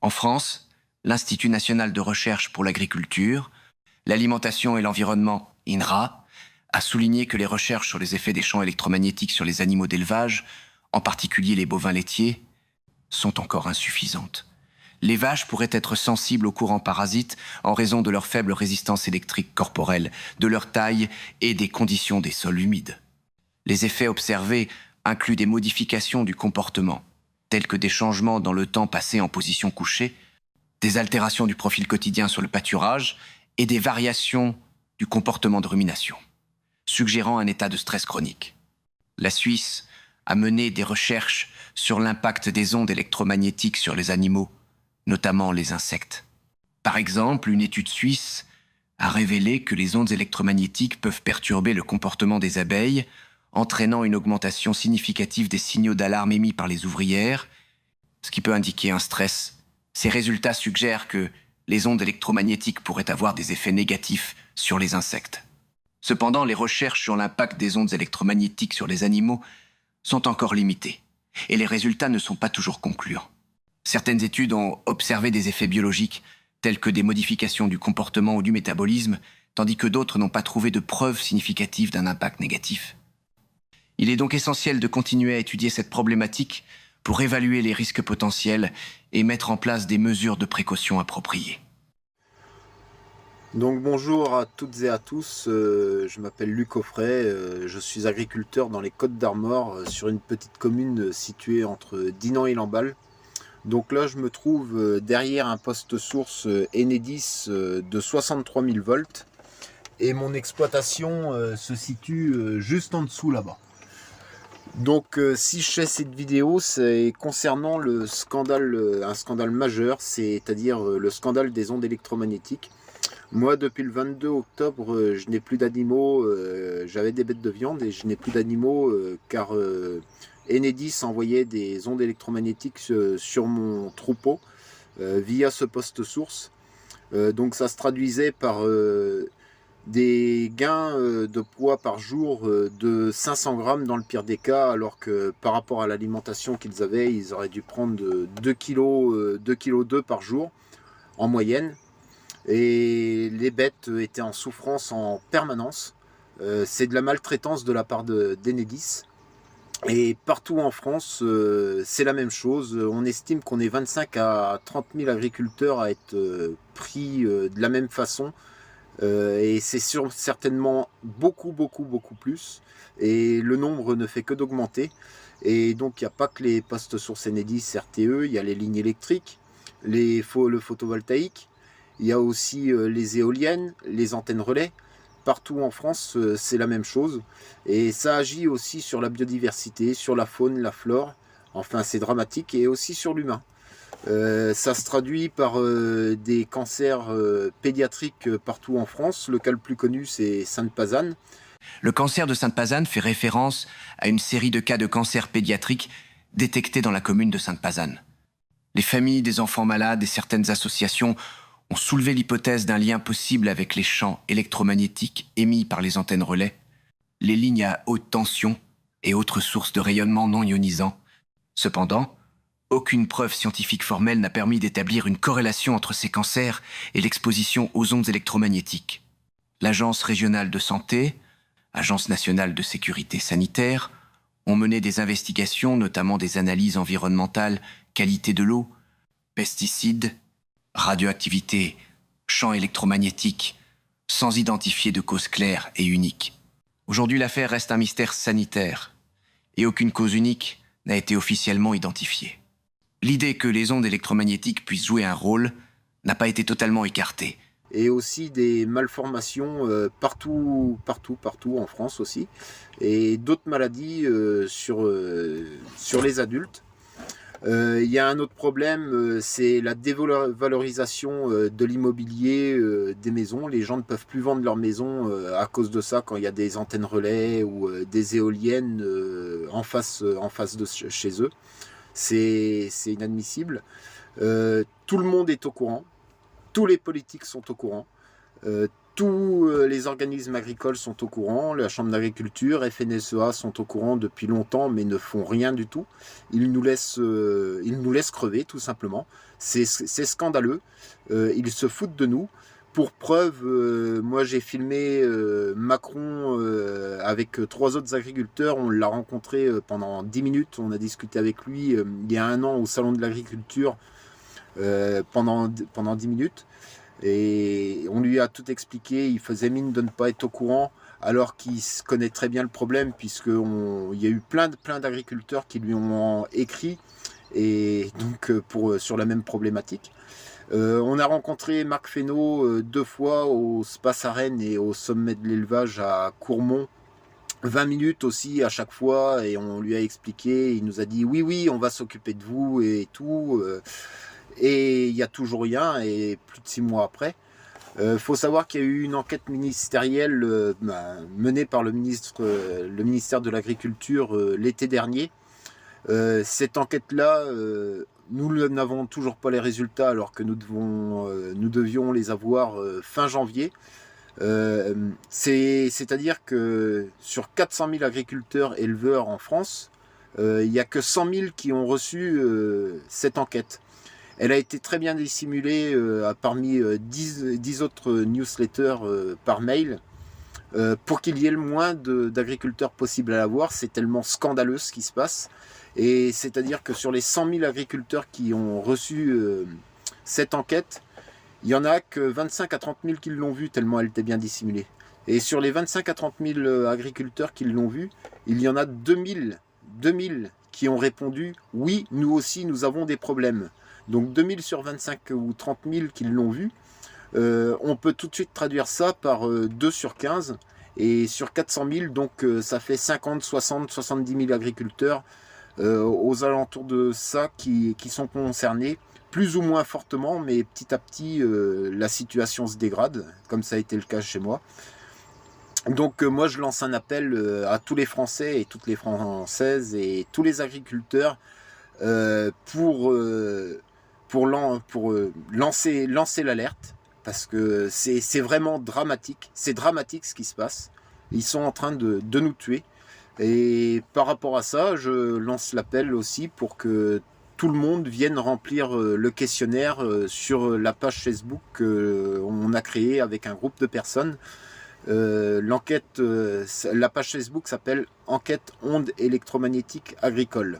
En France, l'Institut national de recherche pour l'agriculture, l'alimentation et l'environnement, INRA, a souligné que les recherches sur les effets des champs électromagnétiques sur les animaux d'élevage, en particulier les bovins laitiers, sont encore insuffisantes. Les vaches pourraient être sensibles aux courants parasites en raison de leur faible résistance électrique corporelle, de leur taille et des conditions des sols humides. Les effets observés incluent des modifications du comportement, tels que des changements dans le temps passé en position couchée, des altérations du profil quotidien sur le pâturage et des variations du comportement de rumination, suggérant un état de stress chronique. La Suisse a mené des recherches sur l'impact des ondes électromagnétiques sur les animaux, notamment les insectes. Par exemple, une étude suisse a révélé que les ondes électromagnétiques peuvent perturber le comportement des abeilles, entraînant une augmentation significative des signaux d'alarme émis par les ouvrières, ce qui peut indiquer un stress. Ces résultats suggèrent que les ondes électromagnétiques pourraient avoir des effets négatifs sur les insectes. Cependant, les recherches sur l'impact des ondes électromagnétiques sur les animaux sont encore limitées, et les résultats ne sont pas toujours concluants. Certaines études ont observé des effets biologiques, tels que des modifications du comportement ou du métabolisme, tandis que d'autres n'ont pas trouvé de preuves significatives d'un impact négatif. Il est donc essentiel de continuer à étudier cette problématique pour évaluer les risques potentiels et mettre en place des mesures de précaution appropriées. Donc bonjour à toutes et à tous, je m'appelle Luc Offray, je suis agriculteur dans les Côtes-d'Armor, sur une petite commune située entre Dinan et Lamballe. Donc là je me trouve derrière un poste source Enedis de 63 000 volts et mon exploitation se situe juste en dessous là-bas. Donc si je fais cette vidéo, c'est concernant le scandale, un scandale majeur, c'est-à-dire le scandale des ondes électromagnétiques. Moi, depuis le 22 octobre, je n'ai plus d'animaux. J'avais des bêtes de viande et je n'ai plus d'animaux car Enedis envoyait des ondes électromagnétiques sur mon troupeau via ce poste source. Donc ça se traduisait par des gains de poids par jour de 500 grammes dans le pire des cas, alors que par rapport à l'alimentation qu'ils avaient, ils auraient dû prendre 2 kg, 2 kg 2 par jour en moyenne. Et les bêtes étaient en souffrance en permanence. C'est de la maltraitance de la part d'Enedis. Et partout en France, c'est la même chose. On estime qu'on est 25 à 30 000 agriculteurs à être pris de la même façon. Et c'est certainement beaucoup plus. Et le nombre ne fait que d'augmenter. Et donc il n'y a pas que les postes sources Enedis, RTE, il y a les lignes électriques, le photovoltaïque. Il y a aussi les éoliennes, les antennes relais. Partout en France, c'est la même chose. Et ça agit aussi sur la biodiversité, sur la faune, la flore. Enfin, c'est dramatique. Et aussi sur l'humain. Ça se traduit par des cancers pédiatriques partout en France. Le cas le plus connu, c'est Sainte-Pazanne. Le cancer de Sainte-Pazanne fait référence à une série de cas de cancer pédiatrique détectés dans la commune de Sainte-Pazanne. Les familles des enfants malades et certaines associations ont soulevé l'hypothèse d'un lien possible avec les champs électromagnétiques émis par les antennes relais, les lignes à haute tension et autres sources de rayonnement non ionisant. Cependant, aucune preuve scientifique formelle n'a permis d'établir une corrélation entre ces cancers et l'exposition aux ondes électromagnétiques. L'Agence régionale de santé, Agence nationale de sécurité sanitaire, ont mené des investigations, notamment des analyses environnementales, qualité de l'eau, pesticides, radioactivité, champs électromagnétiques, sans identifier de cause claire et unique. Aujourd'hui, l'affaire reste un mystère sanitaire et aucune cause unique n'a été officiellement identifiée. L'idée que les ondes électromagnétiques puissent jouer un rôle n'a pas été totalement écartée. Et aussi des malformations partout en France aussi. Et d'autres maladies sur les adultes. Il y a un autre problème, c'est la dévalorisation de l'immobilier des maisons. Les gens ne peuvent plus vendre leur maison à cause de ça quand il y a des antennes relais ou des éoliennes en face de chez eux. C'est inadmissible. Tout le monde est au courant. Tous les politiques sont au courant. Tous les organismes agricoles sont au courant, la Chambre d'agriculture, FNSEA sont au courant depuis longtemps, mais ne font rien du tout. Ils nous laissent crever, tout simplement. C'est scandaleux. Ils se foutent de nous. Pour preuve, moi j'ai filmé Macron avec 3 autres agriculteurs. On l'a rencontré pendant 10 minutes. On a discuté avec lui il y a 1 an au Salon de l'Agriculture pendant 10 minutes. Et on lui a tout expliqué, il faisait mine de ne pas être au courant, alors qu'il connaît très bien le problème, puisqu'il y a eu plein d'agriculteurs qui lui ont écrit, et donc sur la même problématique. On a rencontré Marc Fesneau 2 fois au Space Arène et au sommet de l'élevage à Courmont, 20 minutes aussi à chaque fois, et on lui a expliqué, il nous a dit oui, on va s'occuper de vous et tout. Et il n'y a toujours rien, et plus de 6 mois après. Faut savoir qu'il y a eu une enquête ministérielle menée par le ministère de l'Agriculture l'été dernier. Cette enquête-là, nous n'avons toujours pas les résultats, alors que nous devions les avoir fin janvier. C'est-à-dire que sur 400 000 agriculteurs éleveurs en France, il n'y a que 100 000 qui ont reçu cette enquête. Elle a été très bien dissimulée parmi 10 autres newsletters par mail pour qu'il y ait le moins d'agriculteurs possible à la voir. C'est tellement scandaleux ce qui se passe. Et c'est-à-dire que sur les 100 000 agriculteurs qui ont reçu cette enquête, il n'y en a que 25 à 30 000 qui l'ont vue tellement elle était bien dissimulée. Et sur les 25 à 30 000 agriculteurs qui l'ont vue, il y en a 2000 qui ont répondu « Oui, nous aussi, nous avons des problèmes ». Donc 2000 sur 25 ou 30 000 qui l'ont vu, on peut tout de suite traduire ça par 2 sur 15, et sur 400 000, donc ça fait 50, 60, 70 000 agriculteurs aux alentours de ça qui sont concernés, plus ou moins fortement, mais petit à petit la situation se dégrade, comme ça a été le cas chez moi. Donc moi je lance un appel à tous les Français et toutes les Françaises et tous les agriculteurs pour lancer l'alerte, parce que c'est vraiment dramatique. C'est dramatique ce qui se passe. Ils sont en train de nous tuer. Et par rapport à ça, je lance l'appel aussi pour que tout le monde vienne remplir le questionnaire sur la page Facebook qu'on a créée avec un groupe de personnes. L'enquête, la page Facebook s'appelle Enquête ondes électromagnétiques agricoles.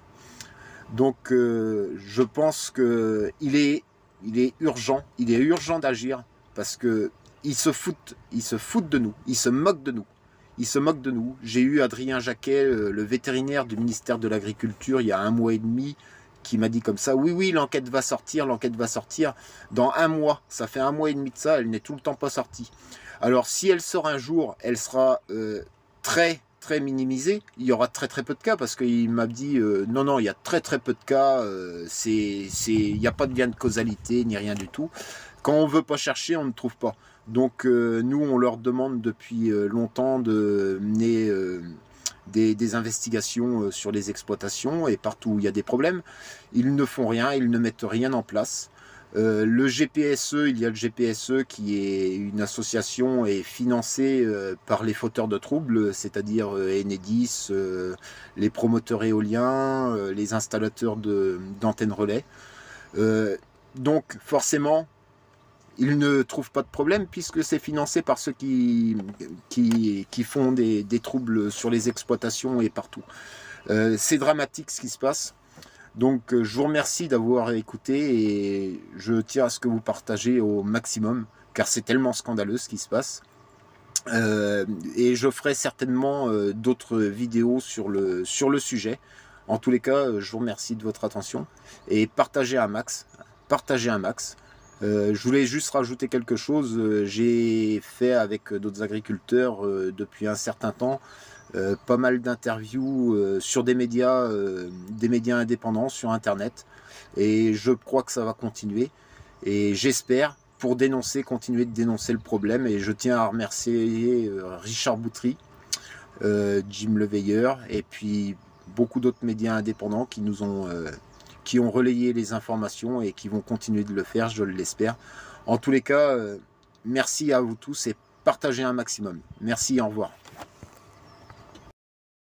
Donc je pense qu'il est urgent d'agir, parce que ils se foutent de nous, ils se moquent de nous. J'ai eu Adrien Jacquet, le vétérinaire du ministère de l'Agriculture, il y a 1 mois et demi, qui m'a dit comme ça, oui, l'enquête va sortir dans 1 mois. Ça fait 1 mois et demi de ça, elle n'est tout le temps pas sortie. Alors si elle sort un jour, elle sera très minimisée. Il y aura très peu de cas, parce qu'il m'a dit non, il y a très peu de cas, il n'y a pas de lien de causalité ni rien du tout. Quand on veut pas chercher, on ne trouve pas. Donc nous, on leur demande depuis longtemps de mener des investigations sur les exploitations, et partout où il y a des problèmes, ils ne font rien, ils ne mettent rien en place. Le GPSE, il y a le GPSE qui est une association et financée par les fauteurs de troubles, c'est-à-dire Enedis, les promoteurs éoliens, les installateurs d'antennes relais. Donc forcément, ils ne trouvent pas de problème, puisque c'est financé par ceux qui font des troubles sur les exploitations et partout. C'est dramatique ce qui se passe. Donc je vous remercie d'avoir écouté, et je tiens à ce que vous partagez au maximum, car c'est tellement scandaleux ce qui se passe. Et je ferai certainement d'autres vidéos sur le sujet. En tous les cas, je vous remercie de votre attention, et partagez un max. Je voulais juste rajouter quelque chose. J'ai fait avec d'autres agriculteurs depuis un certain temps pas mal d'interviews sur des médias indépendants sur internet, et je crois que ça va continuer, et j'espère, pour continuer de dénoncer le problème. Et je tiens à remercier Richard Boutry, Jim Leveilleur, et puis beaucoup d'autres médias indépendants qui ont relayé les informations et qui vont continuer de le faire, je l'espère. En tous les cas, merci à vous tous, et partagez un maximum. Merci, au revoir.